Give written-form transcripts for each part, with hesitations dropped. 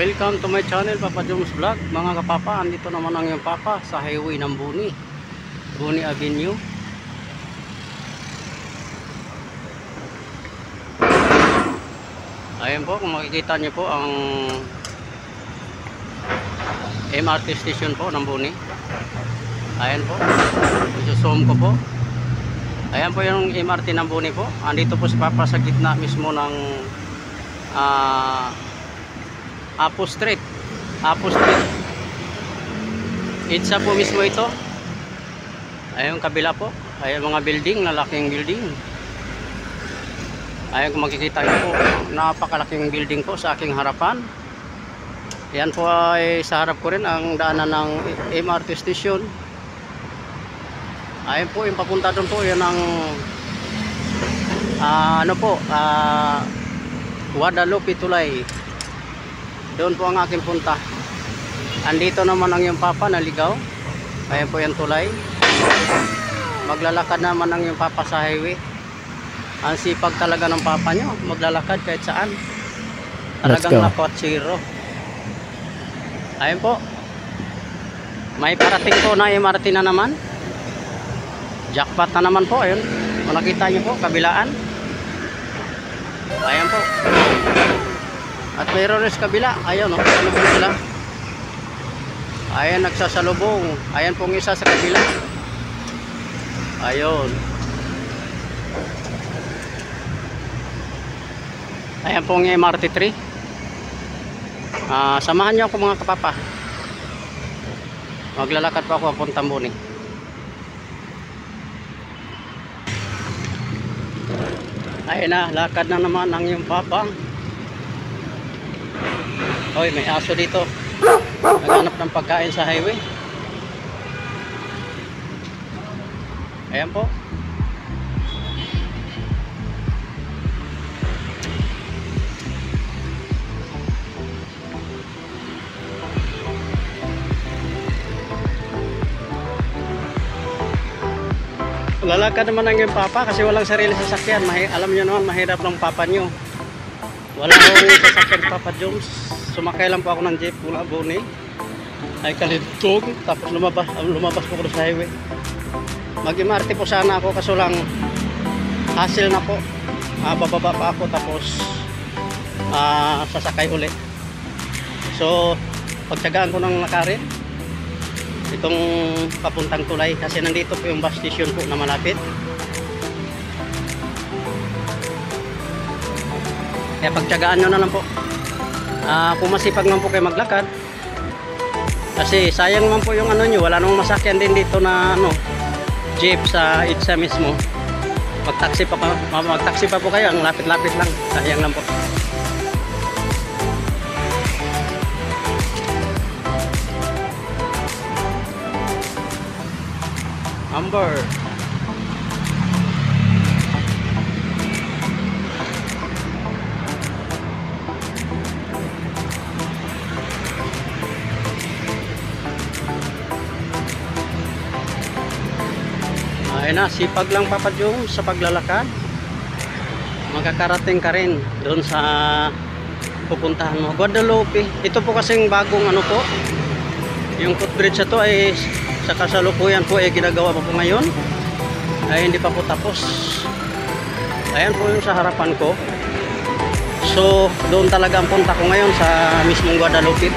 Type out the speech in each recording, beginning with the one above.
Welcome to my channel, Papa Joms Vlog. Mga kapapa, andito naman ang iyong papa sa highway ng Boni Avenue. Ayan po, kung makikita niyo po ang MRT station po ng Boni. Ayan po, zoom ko po. Ayan po yung MRT ng Boni po. Andito po si papa sa gitna mismo ng Apo Street. Itsa po mismo ito. Ayun kabila po. Ayun mga building, lalaking building. Ayun kung makikita niyo po, napakalaking building po sa aking harapan. Yan po ay sa harap ko rin ang daanan ng MRT station. Ayun po yung papunta doon po, yan ang Guadalupe Tulay. Doon po ang aking punta. Andito naman ang iyong papa naligaw. Ayan po yung tulay. Maglalakad naman ang iyong papa sa highway. Ang sipag talaga ng papa nyo, maglalakad kahit saan. Talagang nakotsiro. Ayan po. May parating po na MRT na naman. Jackpot na naman po. Ayun. Kung nakita nyo po, kabilaan. Ayan po. At mayroon rin sa kabila. Ayan o, ano po sila. Ayan, nagsasalubong. Ayan pong isa sa kabila. Ayun. Ayan pong MRT 3. Samahan niyo ako mga kapapa. Maglalakad pa ako papuntang Boni. Ayan na, lakad na naman ang iyong papa. Hoy, may aso dito. Naghanap ng pagkain sa highway. Ayan po. Lalakad naman ang iyong papa kasi walang sarili sasakyan. Alam nyo naman, mahirap ng papa nyo. Wala akong sasakyan Papa Joms. Sumakay lang po ako ng jeep mula Boni. Ay kalintog. Tapos lumabas po ako sa highway. Mag-MRT po sana ako kaso lang hassle na po. Bababa pa ako tapos sasakay ulit. So pagtsagaan ko ng lakarin itong papuntang tulay kasi nandito po yung bus station po na malapit. Kaya pagtsagaan nyo na lang po. Kung masipag naman po kayo maglakad kasi sayang naman po yung ano nyo, wala namang masakyan din dito na jeep sa itsa mismo. Magtaxi pa po kayo, ang lapit-lapit lang, sayang lang po. Amber. Ayun na, sipag lang Papa Joms sa paglalakad. Magkakarating ka rin doon sa pupuntahan mo, Guadalupe. Ito po kasing bagong po, yung footbridge na to ay sa kasalukuyan po ay ginagawa pa po ngayon. Ay hindi pa po tapos. Ayan po yung sa harapan ko. So doon talaga ang punta ko ngayon sa mismong Guadalupe.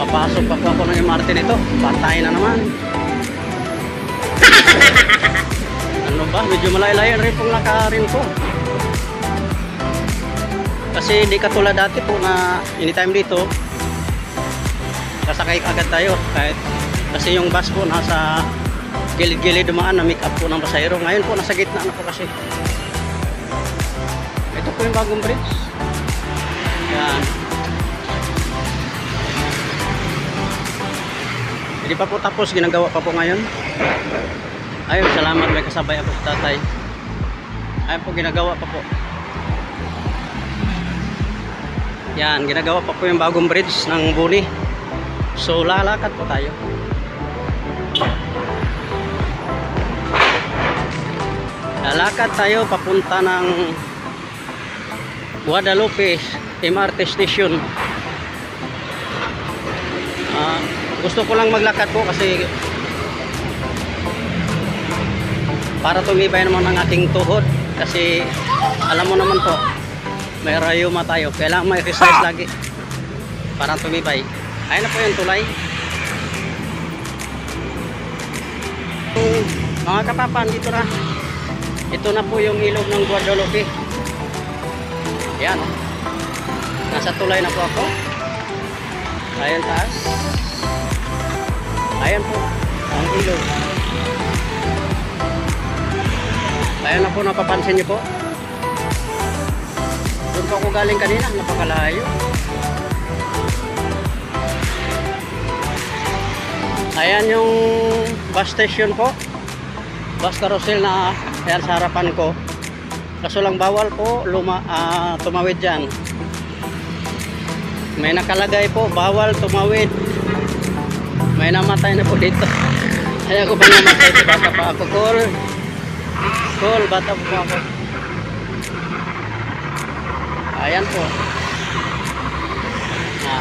Papasok pa po ako ng MRT nito. Patay na naman. Ano ba? Medyo malay-layan rin pong lakarin ko. Kasi hindi katulad dati po na anytime dito kasakay agad tayo kasi yung bus po nasa gilid-gilid dumaan na make up po ng pasahero. Ngayon po nasa gitna na po kasi. Ito po yung bagong bridge. Yan. Hindi pa po tapos, ginagawa pa po ngayon. Ayun, salamat, may kasabay ako sa tatay. Ayun po, ginagawa pa po. Yan, ginagawa pa po yung bagong bridge ng Boni. So, lalakad po tayo. Lalakad tayo papunta ng Guadalupe MRT station. Gusto ko lang maglakad po kasi para tumibay naman ang aking tuhod kasi alam mo naman po may rayuma tayo, kailangan may exercise lagi para tumibay. Ayun na po yung tulay. Mga kapapan, dito na. Ito na po yung ilog ng Guadalupe. Yan. Nasa tulay na po ako. Ayan taas. Ayan po ang ilog. Ayan na po, napapansin niyo po. Doon po ako galing kanina, napakalayo. Ayan yung bus station po. Bus carousel na ayan sa harapan ko. Kaso lang bawal po tumawid dyan. May nakalagay po, bawal tumawid. May namatay na po dito. Kaya ko ba namatay? Bata pa ako. Call, bata po ako. Ayan po.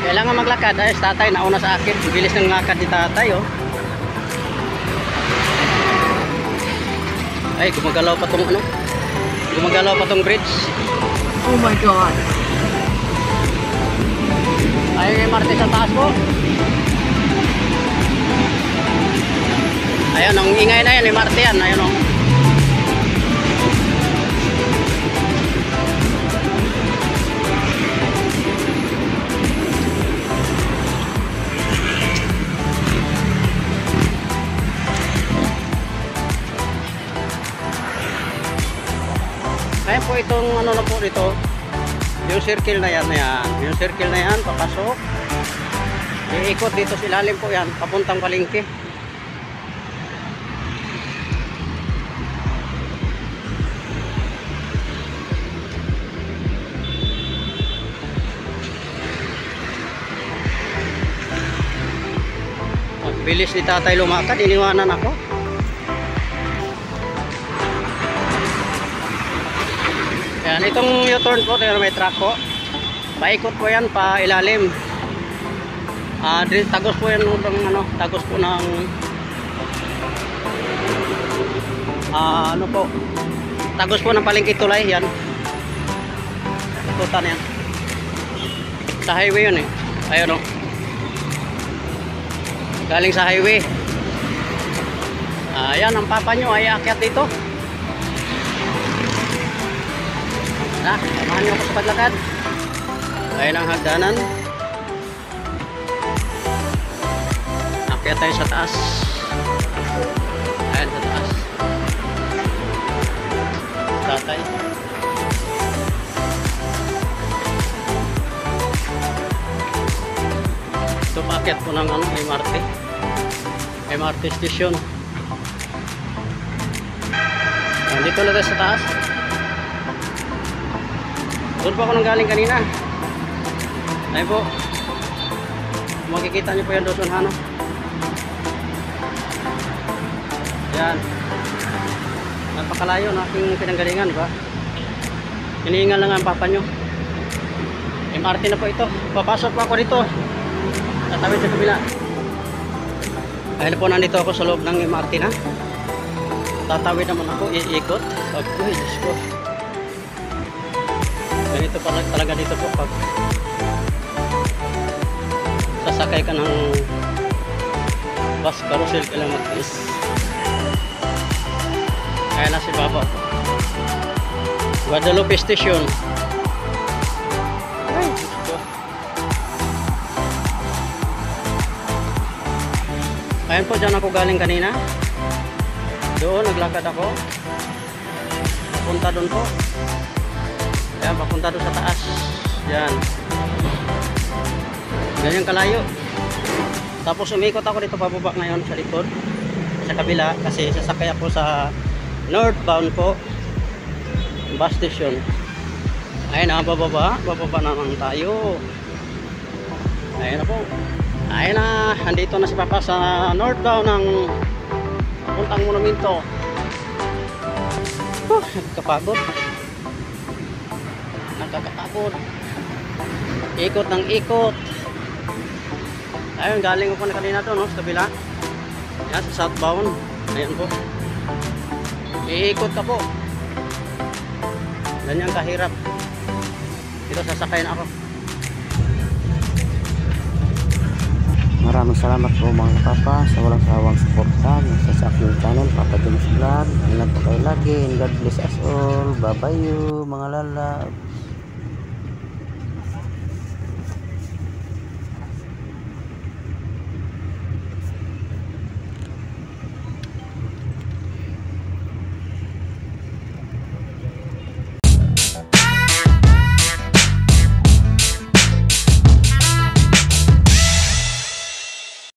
Kailangan maglakad. Ayos, tatay, nauna sa akin. Bilis ng lakad ni tatay, oh. Ay, gumagalaw pa tong ano? Gumagalaw pa tong bridge. Oh my God. Ay, MRT sa taas po. Ayan, ang ingay na yan, MRT yan. Ayan, oh. Ayan po itong ano na po dito. Yung circle na yan, yung circle na yan, papasok. Iikot dito sa ilalim po yan, papuntang Palengke. Ang bilis ni tatay lumakad, iniwanan ako. Yan, itong U-turn po, tayo may truck po. Paikot po yan, pa ilalim. Tagos po yan ng ano, tagos po ng ano po. Tagos po ng Palengke tulay yan. Ikutan yan. Sa highway yun eh. Ayun o. Galing sa highway. Ayan, ang papa nyo ay aakyat dito. Samahan nyo ako sa paglakad. Ayan ang hagdanan. Akyat tayo sa taas. Ayan sa taas. Tatay. Ito paakyat po ng ano, MRT station. Dito na tayo sa taas. Doon po ako nang galing kanina. Ayun po. Makikita nyo po yan doon sa ano. Yan. Napakalayo ng aking pinanggalingan, ba? Hinihingal lang ang papa nyo. MRT na po ito. Papasok po ako dito. Tatawid sa kabila. Ayun po, nandito ako sa loob ng MRT na. Tatawid naman ako, iikot. Ay, Diyos ko. Ganito pala talaga dito po pag sasakay ka ng bus carousel, kailangan mag-is. Kaya na si Baba po. Guadalupe Station. Ay, gusto. Ayan po, dyan ako galing kanina. Doon, naglakad ako. Punta doon po. Ayan, papunta doon sa taas. Yan. Ganyan kalayo. Tapos umikot ako dito pababa ngayon sa likod. Sa kabila kasi sasakay ako sa northbound po. Bus station. Ayun na, bababa. Bababa naman tayo. Ayun na po. Ayun na. Andito na si Papa sa northbound ng puntang monumento. Nakakapagod. Nakakapagod. Ikot ng ikot. Ayun, galing ko po na kanina doon, no, sa kabila. Yan, sa southbound. Ayan po. Iikot ka po. Ganyan kahirap. Dito sasakay na ako. Maraming salamat po mga papa sa walang sawang suporta sa aking channel, Papa James Vlog. Ingat po kayo lagi and God bless us all. Bye bye you mga lalabs.